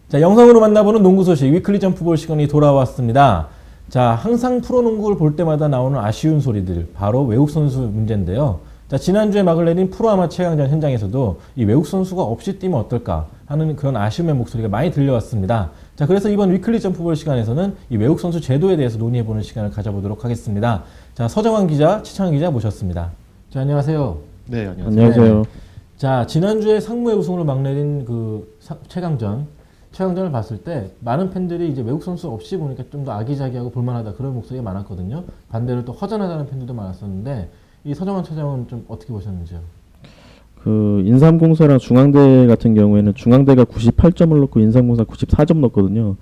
자, 영상으로 만나보는 농구 소식 위클리 점프볼 시간이 돌아왔습니다. 자, 항상 프로농구를 볼 때마다 나오는 아쉬운 소리들, 바로 외국 선수 문제인데요. 자, 지난주에 막을 내린 프로아마 최강전 현장에서도 이 외국 선수가 없이 뛰면 어떨까 하는 그런 아쉬움의 목소리가 많이 들려왔습니다. 자, 그래서 이번 위클리 점프볼 시간에서는 이 외국 선수 제도에 대해서 논의해보는 시간을 가져보도록 하겠습니다. 자, 서정환 기자, 최창환 기자 모셨습니다. 자, 안녕하세요. 네, 안녕하세요. 안녕하세요. 네. 자, 지난주에 상무의 우승으로 막내린 그 최강전을 봤을 때 많은 팬들이 이제 외국 선수 없이 보니까 좀 더 아기자기하고 볼만하다 그런 목소리가 많았거든요. 반대로 또 허전하다는 팬들도 많았었는데 이 서정환 차장은 좀 어떻게 보셨는지요? 그 인삼공사랑 중앙대 같은 경우에는 중앙대가 98점을 넣고 인삼공사 94점 넣었거든요.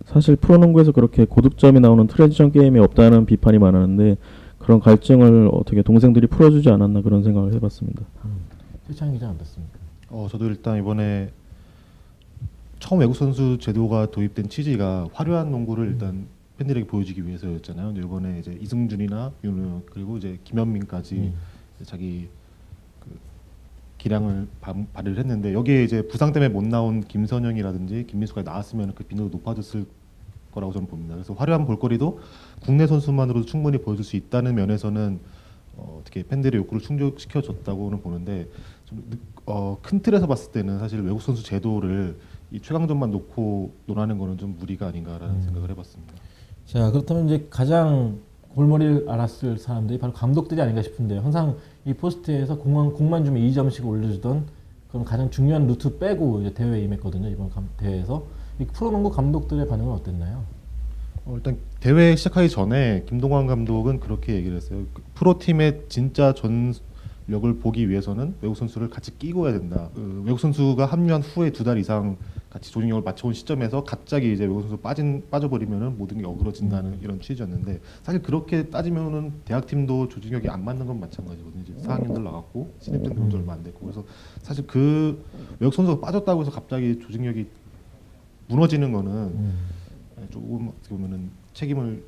사실 프로농구에서 그렇게 고득점이 나오는 트랜지션 게임이 없다는 비판이 많았는데 그런 갈증을 어떻게 동생들이 풀어주지 않았나 그런 생각을 해봤습니다. 최창희 기자는 어떻습니까? 저도 일단 이번에 처음 외국 선수 제도가 도입된 취지가 화려한 농구를 일단 팬들에게 보여주기 위해서였잖아요. 근데 이번에 이제 이승준이나 윤우 그리고 이제 김현민까지 자기 그 기량을 발휘를 했는데 여기에 이제 부상 때문에 못 나온 김선영이라든지 김민수가 나왔으면 그 빈도도 높아졌을 거라고 저는 봅니다. 그래서 화려한 볼거리도 국내 선수만으로도 충분히 보여줄 수 있다는 면에서는 어떻게 팬들의 욕구를 충족시켜줬다고는 보는데 좀 큰 틀에서 봤을 때는 사실 외국 선수 제도를 이 최강전만 놓고 논하는 거는 좀 무리가 아닌가라는 생각을 해봤습니다. 자, 그렇다면 이제 가장 골머리를 앓았을 사람들이 바로 감독들이 아닌가 싶은데요. 항상 이 포스트에서 공만 주면 2점씩 올려주던 그런 가장 중요한 루트 빼고 이제 대회에 임했거든요. 이번 대회에서 이 프로농구 감독들의 반응은 어땠나요? 일단 대회 시작하기 전에 김동완 감독은 그렇게 얘기를 했어요. 프로팀의 진짜 전력을 보기 위해서는 외국 선수를 같이 끼고 해야 된다. 외국 선수가 합류한 후에 2달 이상 같이 조직력을 맞춰온 시점에서 갑자기 이제 외국 선수 빠져버리면은 모든 게 어그러진다는 이런 취지였는데 사실 그렇게 따지면은 대학팀도 조직력이 안 맞는 건 마찬가지거든요. 이제 4학년들 나갔고 신입생 들어온 지 얼마 안 됐고 그래서 사실 그 외국 선수가 빠졌다고 해서 갑자기 조직력이 무너지는 거는 조금 어떻게 보면은 책임을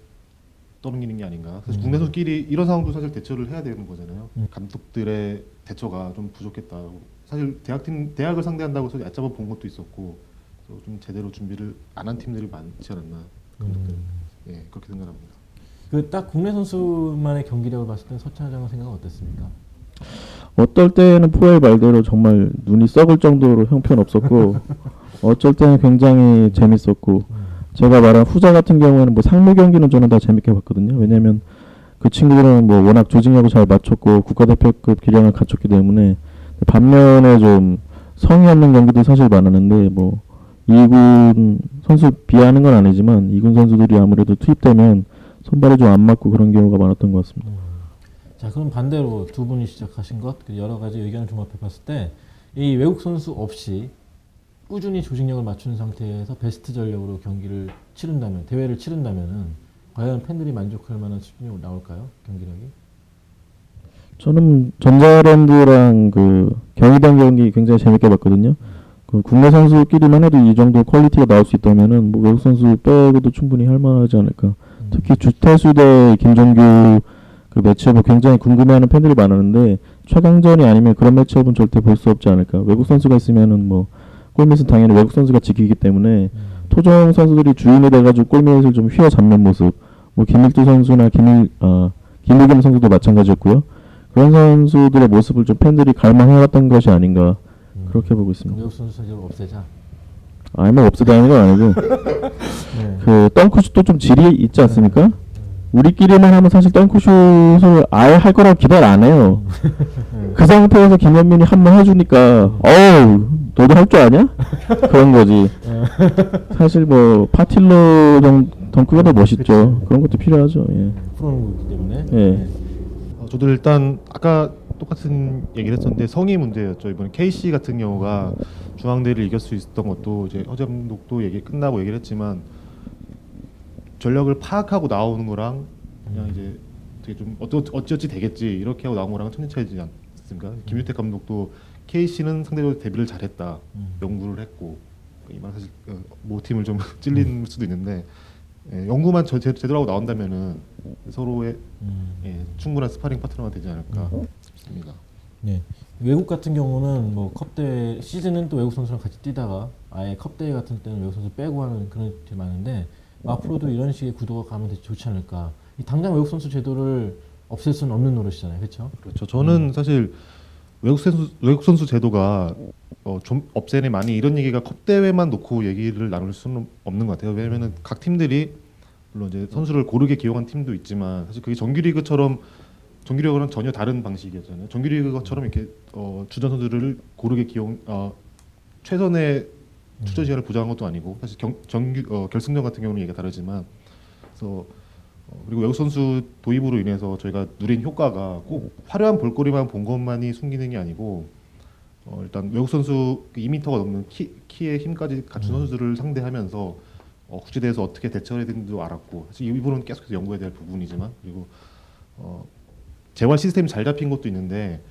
떠넘기는 게 아닌가. 사실 국내 선수끼리 이런 상황도 사실 대처를 해야 되는 거잖아요. 감독들의 대처가 좀 부족했다고. 사실 대학을 상대한다고 해서 얕잡아 본 것도 있었고, 그래서 좀 제대로 준비를 안 한 팀들이 많지 않았나. 예, 그렇게 생각합니다. 그 딱 국내 선수만의 경기력을 봤을 때 서차장 생각은 어땠습니까? 어떨 때는 포엘 말대로 정말 눈이 썩을 정도로 형편없었고 어쩔 때는 굉장히 재밌었고 제가 말한 후자 같은 경우에는 뭐 상무 경기는 저는 다 재밌게 봤거든요. 왜냐면 그 친구들은 뭐 워낙 조직력을 잘 맞췄고 국가대표급 기량을 갖췄기 때문에 반면에 좀 성의 없는 경기도 사실 많았는데 뭐 2군 선수 비하하는 건 아니지만 2군 선수들이 아무래도 투입되면 손발이 좀 안 맞고 그런 경우가 많았던 것 같습니다. 자, 그럼 반대로 두 분이 시작하신 것 여러 가지 의견을 종합해 봤을 때 이 외국 선수 없이 꾸준히 조직력을 맞추는 상태에서 베스트 전력으로 대회를 치른다면은 과연 팬들이 만족할 만한 수준이 나올까요? 경기력이? 저는 전자랜드랑 그 경희단 경기 굉장히 재밌게 봤거든요. 그 국내 선수끼리만 해도 이 정도 퀄리티가 나올 수 있다면은 뭐 외국 선수 빼고도 충분히 할 만하지 않을까. 특히 주태수 대 김종규 그 매치업을 굉장히 궁금해하는 팬들이 많았는데 최강전이 아니면 그런 매치업은 절대 볼 수 없지 않을까. 외국 선수가 있으면은 뭐 골밑은 당연히 외국 선수가 지키기 때문에 토종 선수들이 주인이 돼가지고 골밑을 좀 휘어잡는 모습. 뭐 김일두 선수나 김일겸 선수도 마찬가지였고요. 그런 선수들의 모습을 좀 팬들이 갈망해왔던 것이 아닌가 그렇게 보고 있습니다. 외국 선수 자격을 없애자. 아니 뭐 없애다는 건 아니고 네. 그 덩크슛도 좀 질이 있지 않습니까? 우리끼리만 하면 사실 덩크슛을 아예 할 거라고 기대를 안 해요. 그 상태에서 김현민이 한 번 해주니까 어우 너도 할 줄 아냐? 그런 거지. 사실 뭐 파틸러 덩크가 더 멋있죠. 그런 것도 필요하죠. 예. 프로농구이기 때문에. 예. 저도 일단 아까 똑같은 얘기를 했었는데 성의 문제였죠. 이번에 KC 같은 경우가 중앙대를 이길 수 있었던 것도 이제 허재 감독도 끝나고 얘기를 했지만 전력을 파악하고 나오는 거랑 그냥 이제 되게 좀 어찌어찌 되겠지 이렇게 하고 나온 거랑 천지 차이지 않습니까? 김유택 감독도 KC는 상대적으로 데뷔를 잘했다 연구를 했고 이만 사실 모 팀을 좀 찔린 수도 있는데 연구만 제대로 하고 나온다면은 서로의 충분한 스파링 파트너가 되지 않을까 싶습니다. 네. 외국 같은 경우는 뭐 컵대회 시즌은 또 외국 선수랑 같이 뛰다가 아예 컵대회 같은 때는 외국 선수 빼고 하는 그런 게 많은데 앞으로도 이런 식의 구도가 가면 되게 좋지 않을까. 당장 외국 선수 제도를 없앨 수는 없는 노릇이잖아요, 그렇죠? 그렇죠. 저는 사실 외국 선수 제도가 좀 없애네 많이 이런 얘기가 컵 대회만 놓고 얘기를 나눌 수는 없는 것 같아요. 왜냐면은 각 팀들이 물론 이제 선수를 고르게 기용한 팀도 있지만 사실 그게 정규리그는 전혀 다른 방식이었잖아요. 정규리그처럼 이렇게 주전 선수를 고르게 최선의 출전 시간을 보장한 것도 아니고 사실 결승전 같은 경우는 얘기가 다르지만 그래서 그리고 외국 선수 도입으로 인해서 저희가 누린 효과가 꼭 화려한 볼거리만 본 것만이 순기능이 게 아니고 일단 외국 선수 2m가 넘는 키의 힘까지 갖춘 선수들을 상대하면서 국제대회에서 어떻게 대처해야 되는지도 알았고 사실 이 부분은 계속해서 연구해야 될 부분이지만 그리고 재활 시스템이 잘 잡힌 것도 있는데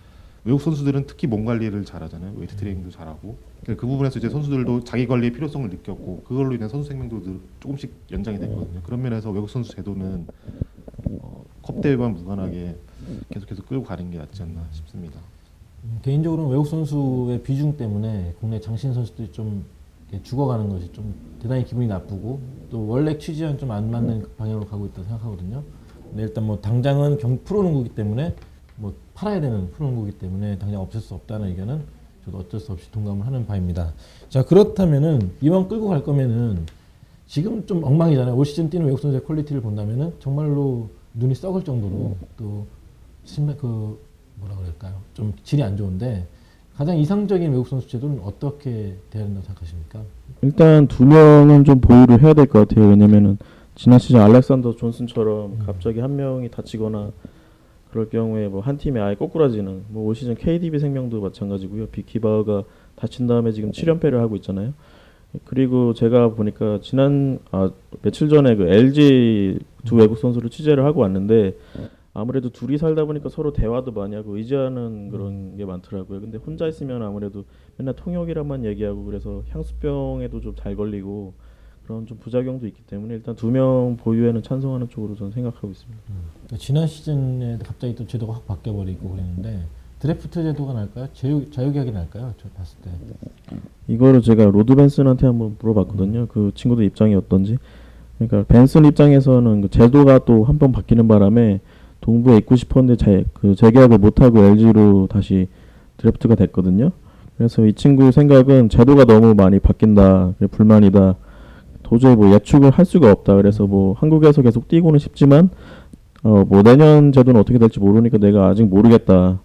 외국 선수들은 특히 몸 관리를 잘하잖아요. 웨이트 트레이닝도 잘하고 그 부분에서 이제 선수들도 자기 관리의 필요성을 느꼈고 그걸로 인해 선수 생명도 조금씩 연장이 됐거든요. 그런 면에서 외국 선수 제도는 컵 대회만 무관하게 계속해서 끌고 가는 게 낫지 않나 싶습니다. 개인적으로는 외국 선수의 비중 때문에 국내 장신 선수들이 좀 죽어가는 것이 좀 대단히 기분이 나쁘고 또 원래 취지와는 좀 안 맞는 방향으로 가고 있다고 생각하거든요. 근데 일단 뭐 당장은 프로농구이기 때문에 뭐 팔아야 되는 프로농구이기 때문에 당장 없앨 수 없다는 의견은 저도 어쩔 수 없이 동감을 하는 바입니다. 자, 그렇다면은 이왕 끌고 갈 거면은 지금 좀 엉망이잖아요. 올 시즌 뛰는 외국 선수의 퀄리티를 본다면은 정말로 눈이 썩을 정도로 또 뭐라 그럴까요? 좀 질이 안 좋은데 가장 이상적인 외국 선수 제도는 어떻게 돼야 된다고 생각하십니까? 일단 2명은 좀 보유를 해야 될 것 같아요. 왜냐면은 지난 시즌 알렉산더 존슨처럼 갑자기 한 명이 다치거나 그럴 경우에 뭐 한 팀이 아예 꼬꾸라지는 뭐 올 시즌 KDB 생명도 마찬가지고요. 빅키바가 다친 다음에 지금 7연패를 하고 있잖아요. 그리고 제가 보니까 며칠 전에 그 LG 두 외국 선수를 취재를 하고 왔는데 아무래도 둘이 살다 보니까 서로 대화도 많이 하고 의지하는 그런 게 많더라고요. 근데 혼자 있으면 아무래도 맨날 통역이란만 얘기하고 그래서 향수병에도 좀 잘 걸리고 그런 좀 부작용도 있기 때문에 일단 2명 보유에는 찬성하는 쪽으로 저는 생각하고 있습니다. 지난 시즌에 갑자기 또 제도가 확 바뀌어버리고 그랬는데 드래프트 제도가 날까요? 자유계약이 날까요? 저 봤을 때. 이거를 제가 로드 벤슨한테 한번 물어봤거든요. 그 친구들 입장이 어떤지. 그러니까 벤슨 입장에서는 그 제도가 또 한 번 바뀌는 바람에 동부에 있고 싶었는데 재계약을 못하고 LG로 다시 드래프트가 됐거든요. 그래서 이 친구 생각은 제도가 너무 많이 바뀐다, 불만이다. 도저히 뭐 예측을 할 수가 없다. 그래서 뭐 한국에서 계속 뛰고는 싶지만 뭐 내년 제도는 어떻게 될지 모르니까 내가 아직 모르겠다.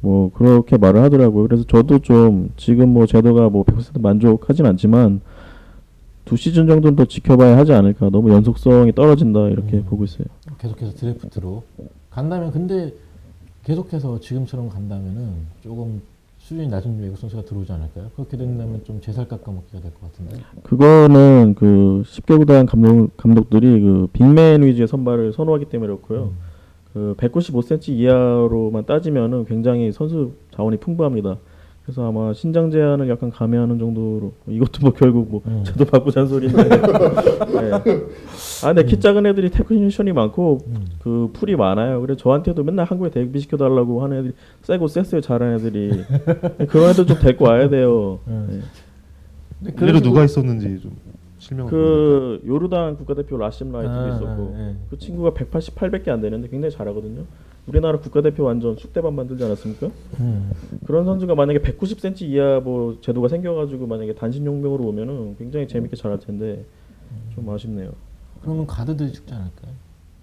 뭐 그렇게 말을 하더라고요. 그래서 저도 좀 지금 뭐 제도가 뭐 100% 만족하진 않지만 2시즌 정도는 더 지켜봐야 하지 않을까. 너무 연속성이 떨어진다 이렇게 보고 있어요. 계속해서 드래프트로 간다면 근데 계속해서 지금처럼 간다면은 조금 수준이 낮은 외국 선수가 들어오지 않을까요? 그렇게 된다면 좀 제살 깎아먹기가 될 것 같은데. 그거는 그 10개 구단 감독들이 그 빅맨 위주의 선발을 선호하기 때문에 그렇고요. 그 195cm 이하로만 따지면은 굉장히 선수 자원이 풍부합니다. 그래서 아마 신장 제한을 약간 감해하는 정도로 이것도 뭐 결국 뭐 저도 바꾸자는 소리인데. 네. 근데 키 작은 애들이 테크니션이 많고 그 풀이 많아요. 그래서 저한테도 맨날 한국에 대비시켜 달라고 하는 애들이 세고 셌어요. 잘하는 애들이. 그런 애들 좀 데리고 와야 돼요. 네. 그래도 누가 있었는지 좀 실명을. 그 요르단 국가대표 라심 라이트도 있었고 그 친구가 188밖에 안 되는데 굉장히 잘하거든요. 우리나라 국가대표 완전 쑥대밭 만들지 않았습니까? 그런 선수가 만약에 190cm 이하 뭐 제도가 생겨가지고 만약에 단신용병으로 오면은 굉장히 재밌게 잘할 텐데 좀 아쉽네요. 그러면 가드들이 죽지 않을까요?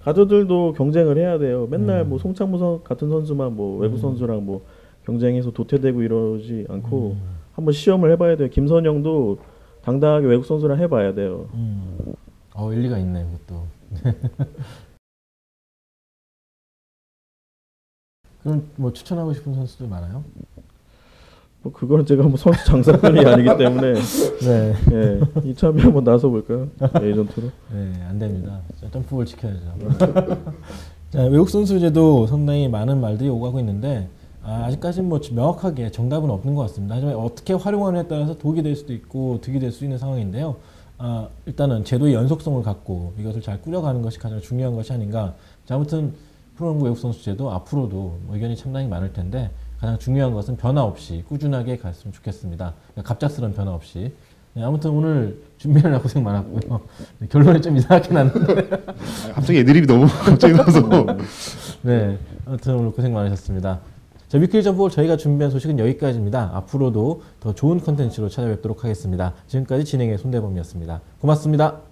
가드들도 경쟁을 해야 돼요. 맨날 뭐 송창무 같은 선수만 뭐 외국 선수랑 뭐 경쟁해서 도태되고 이러지 않고 한번 시험을 해봐야 돼요. 김선영도 당당하게 외국 선수랑 해봐야 돼요. 일리가 있네 그것도. 그럼 뭐 추천하고 싶은 선수들 많아요? 뭐 그거는 제가 뭐 선수 장사꾼이 아니기 때문에 네. 예, 이참에 한번 나서 볼까요? 에이전트로? 네, 안 됩니다. 점프볼 지켜야죠. 자, 외국 선수제도 상당히 많은 말들이 오가고 있는데 아직까지는 뭐 명확하게 정답은 없는 것 같습니다. 하지만 어떻게 활용하느냐에 따라서 독이 될 수도 있고 득이 될 수 있는 상황인데요. 일단은 제도의 연속성을 갖고 이것을 잘 꾸려가는 것이 가장 중요한 것이 아닌가. 자, 아무튼 프로농구 외국 선수 제도 앞으로도 의견이 상당히 많을 텐데 가장 중요한 것은 변화 없이 꾸준하게 갔으면 좋겠습니다. 그러니까 갑작스러운 변화 없이. 네, 아무튼 오늘 준비하느라 고생 많았고요. 네, 결론이 좀 이상하게 났는데. 갑자기 애드립이 너무 갑자기 나서. 네, 아무튼 오늘 고생 많으셨습니다. 자, 위클리 점프볼 저희가 준비한 소식은 여기까지입니다. 앞으로도 더 좋은 컨텐츠로 찾아뵙도록 하겠습니다. 지금까지 진행의 손대범이었습니다. 고맙습니다.